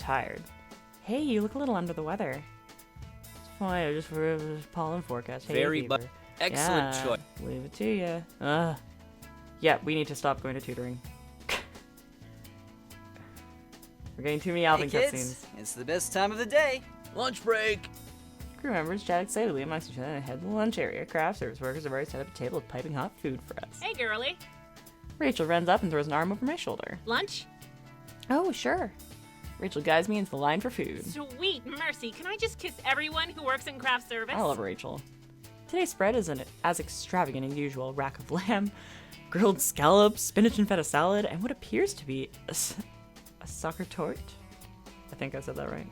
tired. Hey, you look a little under the weather. It's fine, I just for pollen forecast. Hay fever. Excellent Yeah, choice. Leave it to you. Yeah, we need to stop going to tutoring. We're getting too many Alvin Hey cutscenes. kids, it's the best time of the day. Lunch break. Crew members chat excitedly amongst each other and head to the lunch area. Craft service workers have already set up a table with piping hot food for us. Hey, girly. Rachel runs up and throws an arm over my shoulder. Lunch? Oh, sure. Rachel guides me into the line for food. Sweet mercy. Can I just kiss everyone who works in craft service? I love Rachel. Today's spread isn't as extravagant as usual. Rack of lamb, grilled scallops, spinach and feta salad, and what appears to be a soccer torte? I think I said that right.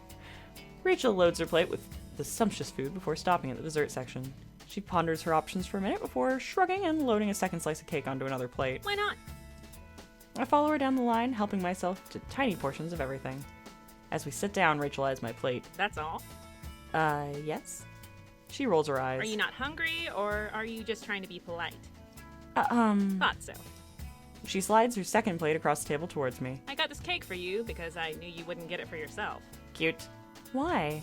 Rachel loads her plate with the sumptuous food before stopping at the dessert section. She ponders her options for a minute before shrugging and loading a second slice of cake onto another plate. Why not? I follow her down the line, helping myself to tiny portions of everything. As we sit down, Rachel eyes my plate. That's all. Yes? She rolls her eyes. Are you not hungry, or are you just trying to be polite? Thought so. She slides her second plate across the table towards me. I got this cake for you because I knew you wouldn't get it for yourself. Cute. Why?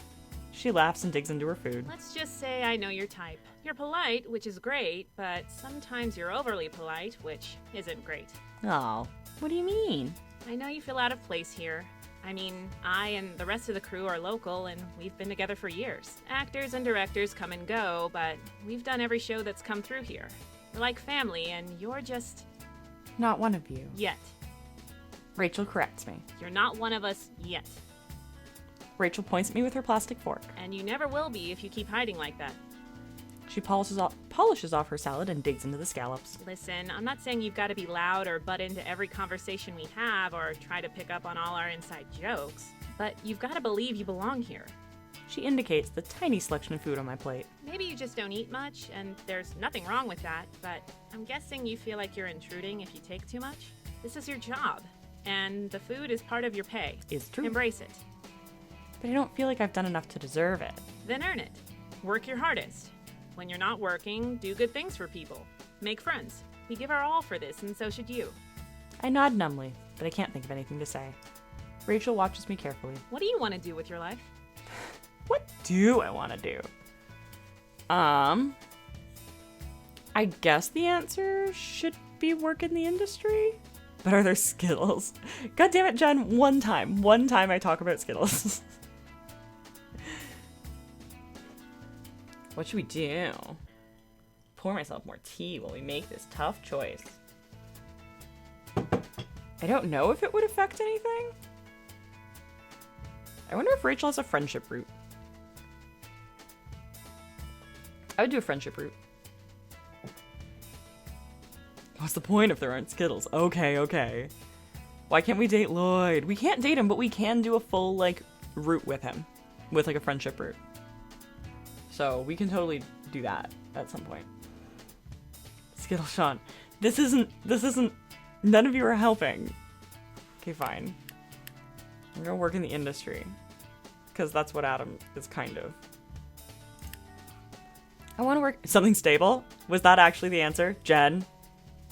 She laughs and digs into her food. Let's just say I know your type. You're polite, which is great, but sometimes you're overly polite, which isn't great. Oh, what do you mean? I know you feel out of place here. I mean, I and the rest of the crew are local, and we've been together for years. Actors and directors come and go, but we've done every show that's come through here. We're like family, and you're just... Not one of you. yet. Rachel corrects me. You're not one of us yet. Rachel points at me with her plastic fork. And you never will be if you keep hiding like that. She polishes off her salad and digs into the scallops. Listen, I'm not saying you've got to be loud or butt into every conversation we have or try to pick up on all our inside jokes, but you've got to believe you belong here. She indicates the tiny selection of food on my plate. Maybe you just don't eat much, and there's nothing wrong with that, but I'm guessing you feel like you're intruding if you take too much. This is your job, and the food is part of your pay. It's true. Embrace it. But I don't feel like I've done enough to deserve it. Then earn it. Work your hardest. When you're not working, do good things for people. Make friends. We give our all for this, and so should you. I nod numbly, but I can't think of anything to say. Rachel watches me carefully. What do you want to do with your life? What do I want to do? I guess the answer should be work in the industry? But are there Skittles? God damn it, Jen, one time I talk about Skittles. What should we do? Pour myself more tea while we make this tough choice. I don't know if it would affect anything. I wonder if Rachel has a friendship route. I would do a friendship route. What's the point if there aren't Skittles? Okay. Why can't we date Lloyd? We can't date him, but we can do a full, route with him. With, a friendship route. So, we can totally do that at some point. Skittle Sean. This isn't, none of you are helping. Okay, fine. I'm gonna work in the industry. Because that's what Adam is kind of. I want to work something stable. Was that actually the answer? Jen,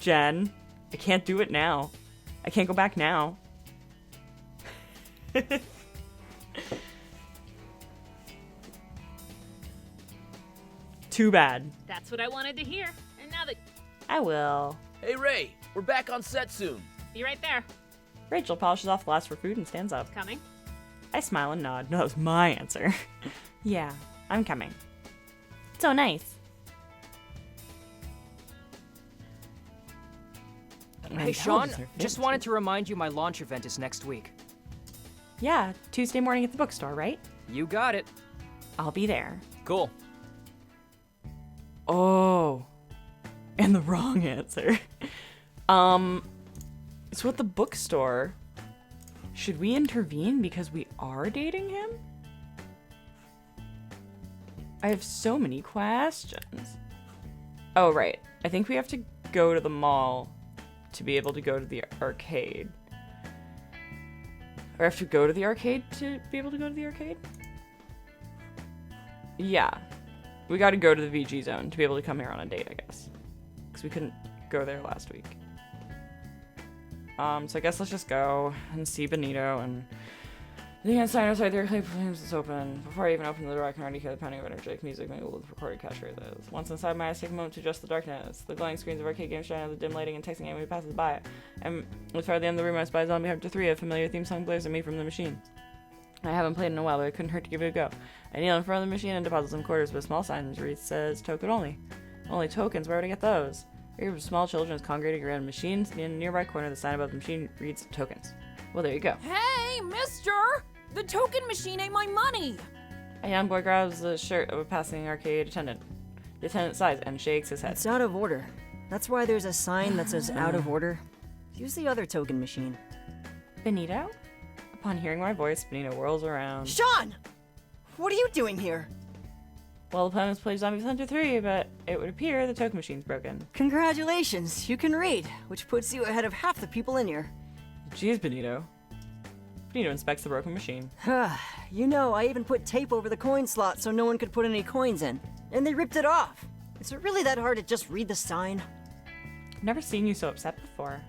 I can't do it now. I can't go back now. Too bad. That's what I wanted to hear. And now that... I will. Hey, Ray, we're back on set soon. Be right there. Rachel polishes off the last for food and stands up. Coming? I smile and nod. No, that was my answer. Yeah, I'm coming. So nice. Hey, Sean, just wanted to remind you my launch event is next week. Yeah, Tuesday morning at the bookstore, right? You got it. I'll be there. Cool. Oh. And the wrong answer. So at the bookstore, should we intervene because we are dating him? I have so many questions. Oh, right. I think we have to go to the mall to be able to go to the arcade. Or have to go to the arcade to be able to go to the arcade? Yeah. We gotta go to the VG zone to be able to come here on a date, I guess. Because we couldn't go there last week. So I guess let's just go and see Benito and The inside outside there, clay flames is open. Before I even open the door, I can already hear the pounding of energetic music mingled with recorded catchphrases. Once inside my eyes, take a moment to adjust the darkness. The glowing screens of arcade games shine out the dim lighting and texting anybody passes by. And as far as the end of the room, I spy Zombie Hunter 3, a familiar theme song blares at me from the machine. I haven't played in a while, but it couldn't hurt to give it a go. I kneel in front of the machine and deposit some quarters, but a small sign reads says token only. Only tokens? Where would I get those? A group of small children is congregating around machines. In a nearby corner, the sign above the machine reads tokens. Well, there you go. Hey, mister! The token machine ain't my money! A young boy grabs the shirt of a passing arcade attendant. The attendant sighs and shakes his head. It's out of order. That's why there's a sign that says out of order. Use the other token machine. Benito? Upon hearing my voice, Benito whirls around. Sean! What are you doing here? Well, the plan was to play Zombie Hunter 3, but it would appear the token machine's broken. Congratulations, you can read, which puts you ahead of half the people in here. Jeez, Benito. Benito inspects the broken machine. You know, I even put tape over the coin slot so no one could put any coins in. And they ripped it off. Is it really that hard to just read the sign? I've never seen you so upset before.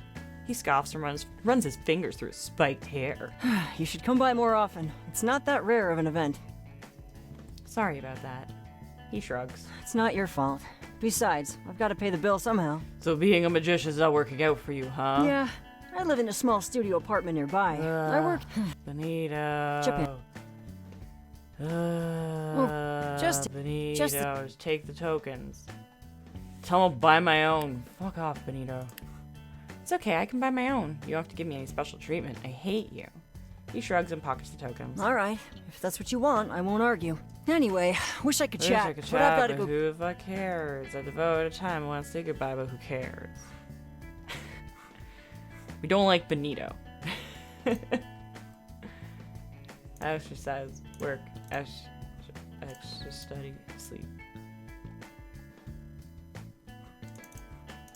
He scoffs and runs his fingers through his spiked hair. You should come by more often. It's not that rare of an event. Sorry about that. He shrugs. It's not your fault. Besides, I've got to pay the bill somehow. So being a magician's not working out for you, huh? Yeah, I live in a small studio apartment nearby. I work... Benito. Chip in. Just Benito, take the tokens. Tell him I'll buy my own. Fuck off, Benito. It's okay, I can buy my own. You don't have to give me any special treatment. I hate you. He shrugs and pockets the tokens. Alright, if that's what you want, I won't argue. Anyway, wish I could Wish chat, I could but I've chat, gotta but go... who the fuck cares? I devoted time. I want to say goodbye, but who cares? We don't like Benito. Exercise, work, extra study, sleep.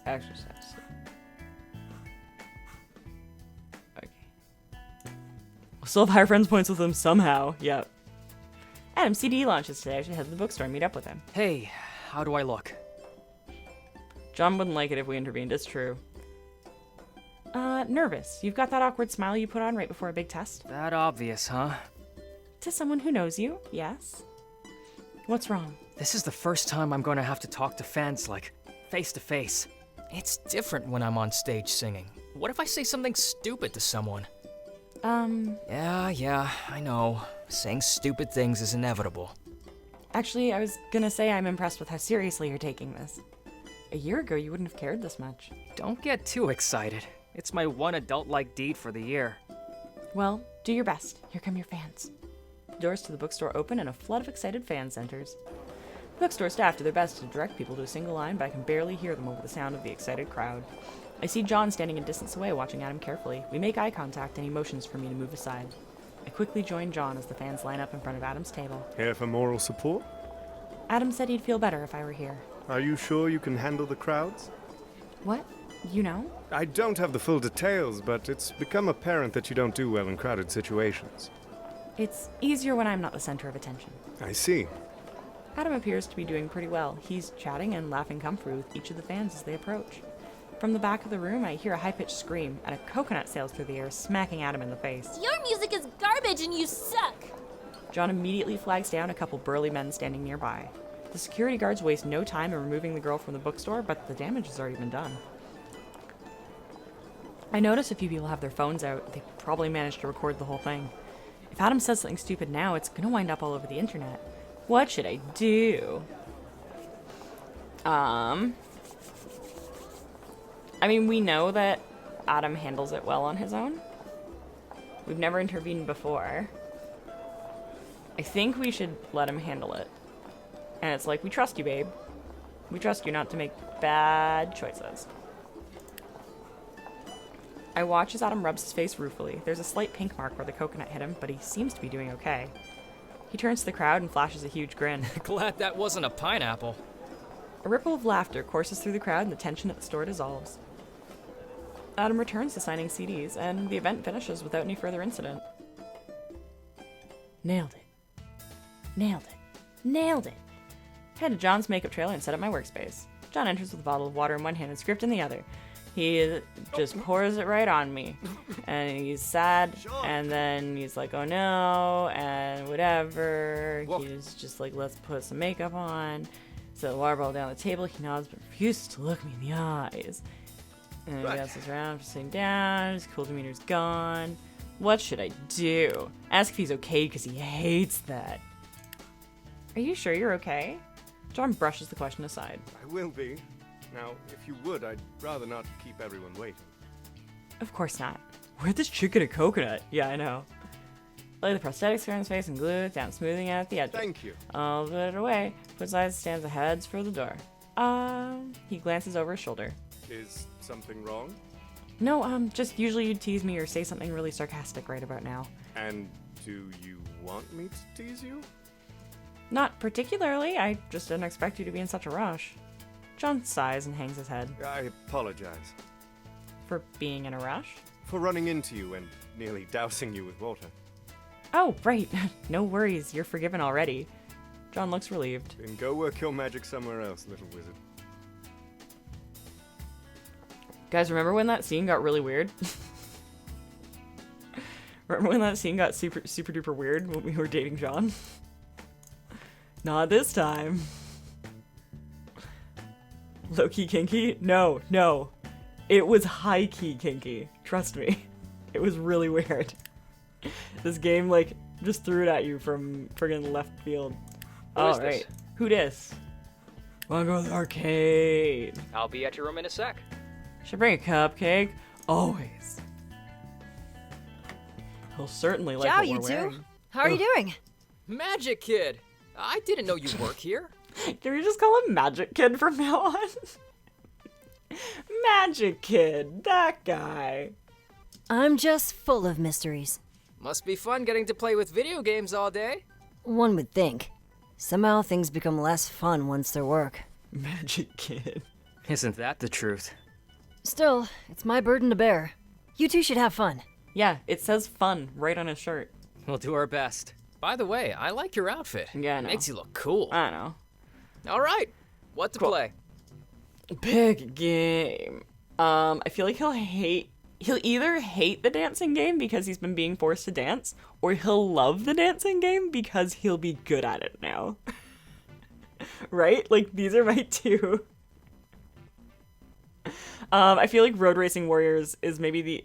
Exercise, sleep. Okay. We'll still have higher friends points with him somehow. Yep. Adam, CD launches today. I should head to the bookstore and meet up with him. Hey, how do I look? John wouldn't like it if we intervened, it's true. Nervous. You've got that awkward smile you put on right before a big test? That obvious, huh? To someone who knows you, yes. What's wrong? This is the first time I'm going to have to talk to fans, like, face to face. It's different when I'm on stage singing. What if I say something stupid to someone? Yeah, I know. Saying stupid things is inevitable. Actually, I was gonna say I'm impressed with how seriously you're taking this. A year ago, you wouldn't have cared this much. Don't get too excited. It's my one adult-like deed for the year. Well, do your best. Here come your fans. The doors to the bookstore open and a flood of excited fans enters. The bookstore staff do their best to direct people to a single line, but I can barely hear them over the sound of the excited crowd. I see John standing a distance away, watching Adam carefully. We make eye contact and he motions for me to move aside. I quickly join John as the fans line up in front of Adam's table. Here for moral support? Adam said he'd feel better if I were here. Are you sure you can handle the crowds? What? You know? I don't have the full details, but it's become apparent that you don't do well in crowded situations. It's easier when I'm not the center of attention. I see. Adam appears to be doing pretty well. He's chatting and laughing comfortably with each of the fans as they approach. From the back of the room, I hear a high-pitched scream, and a coconut sails through the air, smacking Adam in the face. Your music is garbage and you suck! John immediately flags down a couple burly men standing nearby. The security guards waste no time in removing the girl from the bookstore, but the damage has already been done. I notice a few people have their phones out. They probably managed to record the whole thing. If Adam says something stupid now, it's gonna wind up all over the internet. What should I do? I mean, we know that Adam handles it well on his own. We've never intervened before. I think we should let him handle it. And it's like, we trust you, babe. We trust you not to make bad choices. I watch as Adam rubs his face ruefully. There's a slight pink mark where the coconut hit him, but he seems to be doing okay. He turns to the crowd and flashes a huge grin. Glad that wasn't a pineapple. A ripple of laughter courses through the crowd and the tension at the store dissolves. Adam returns to signing CDs, and the event finishes without any further incident. Nailed it. Nailed it. Nailed it. Head to John's makeup trailer and set up my workspace. John enters with a bottle of water in one hand and script in the other. He just pours it right on me. And he's sad, and then he's like, oh no, and whatever. He's just like, let's put some makeup on. So the water bottle down the table, he nods but refuses to look me in the eyes. And he bounces around, sitting down, his cool demeanor's gone. What should I do? Ask if he's okay, because he hates that. Are you sure you're okay? John brushes the question aside. I will be. Now, if you would, I'd rather not keep everyone waiting. Of course not. Where'd this chick get a coconut? Yeah, I know. Lay the prosthetics around his face and glue it down, smoothing out the edges. Thank you. I'll put it away. Puts eyes, stands ahead for the door. He glances over his shoulder. Is something wrong? No, just usually you'd tease me or say something really sarcastic right about now. And do you want me to tease you? Not particularly. I just didn't expect you to be in such a rush. John sighs and hangs his head. I apologize. For being in a rush? For running into you and nearly dousing you with water. Oh, right. No worries. You're forgiven already. John looks relieved. Then go work your magic somewhere else, little wizard. Guys, remember when that scene got really weird? Remember when that scene got super duper weird when we were dating John? Not this time. Low-key kinky? No. It was high-key kinky. Trust me. It was really weird. This game, like, just threw it at you from friggin' left field. Who is Alright. this? Who dis? Wanna go to the arcade? I'll be at your room in a sec. Should I bring a cupcake? Always. He'll certainly like Ciao, what you we're two. wearing. How are you doing? Magic Kid! I didn't know you work here. Can we just call him Magic Kid from now on? Magic Kid, that guy. I'm just full of mysteries. Must be fun getting to play with video games all day. One would think. Somehow things become less fun once they're work. Magic Kid. Isn't that the truth? Still, it's my burden to bear. You two should have fun. Yeah, it says fun right on his shirt. We'll do our best. By the way, I like your outfit. Yeah, I know. Makes you look cool. I know. All right, what to play? Pick a game. I feel like he'll either hate the dancing game because he's been being forced to dance, or he'll love the dancing game because he'll be good at it now. Right? Like, these are my two. I feel like Road Racing Warriors is maybe the...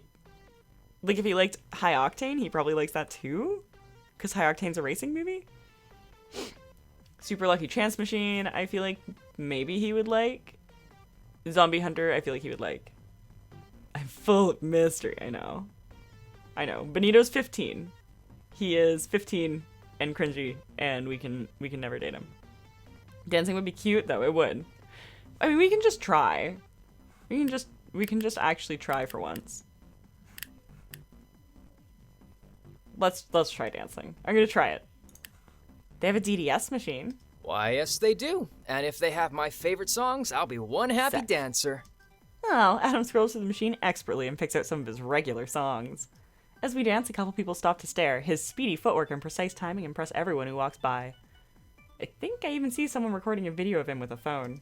Like, if he liked High Octane, he probably likes that too? Because High Octane's a racing movie? Super Lucky Chance Machine, I feel like maybe he would like. Zombie Hunter, I feel like he would like. I'm full of mystery, I know. Benito's 15. He is 15 and cringy, and we can never date him. Dancing would be cute, though, it would. I mean, we can just try. We can just actually try for once. Let's try dancing. I'm gonna try it. They have a DDS machine. Why, yes, they do. And if they have my favorite songs, I'll be one happy Sick. dancer. Oh, Adam scrolls through the machine expertly and picks out some of his regular songs. As we dance, a couple people stop to stare. His speedy footwork and precise timing impress everyone who walks by. I think I even see someone recording a video of him with a phone.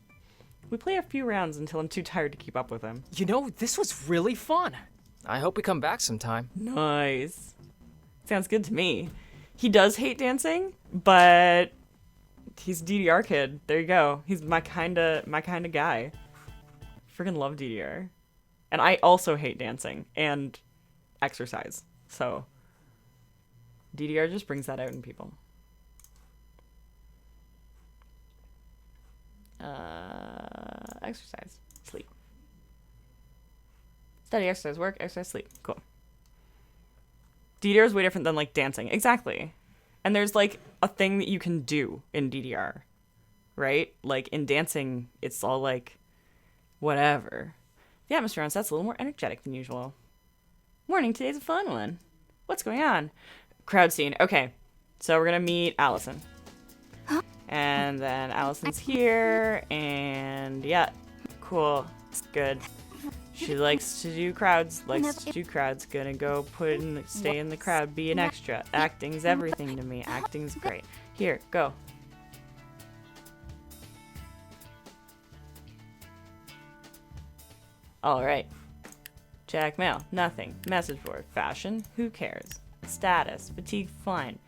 We play a few rounds until I'm too tired to keep up with him. You know, this was really fun. I hope we come back sometime. Nice. Sounds good to me. He does hate dancing, but he's a DDR kid. There you go. He's my kinda guy. Freaking love DDR. And I also hate dancing and exercise. So DDR just brings that out in people. Exercise, sleep. Study, exercise, work, exercise, sleep. Cool. DDR is way different than, like, dancing. Exactly. And there's, like, a thing that you can do in DDR, right? Like, in dancing, it's all, like, whatever. The atmosphere on set's a little more energetic than usual. Morning, today's a fun one. What's going on? Crowd scene. Okay, so we're gonna meet Allison. And then Allison's here, and yeah, cool. It's good. She likes to do crowds, Gonna go stay in the crowd, be an extra. Acting's everything to me. Acting's great. Here, go. Alright. Check mail. Nothing. Message board. Fashion. Who cares? Status. Fatigue. Fine.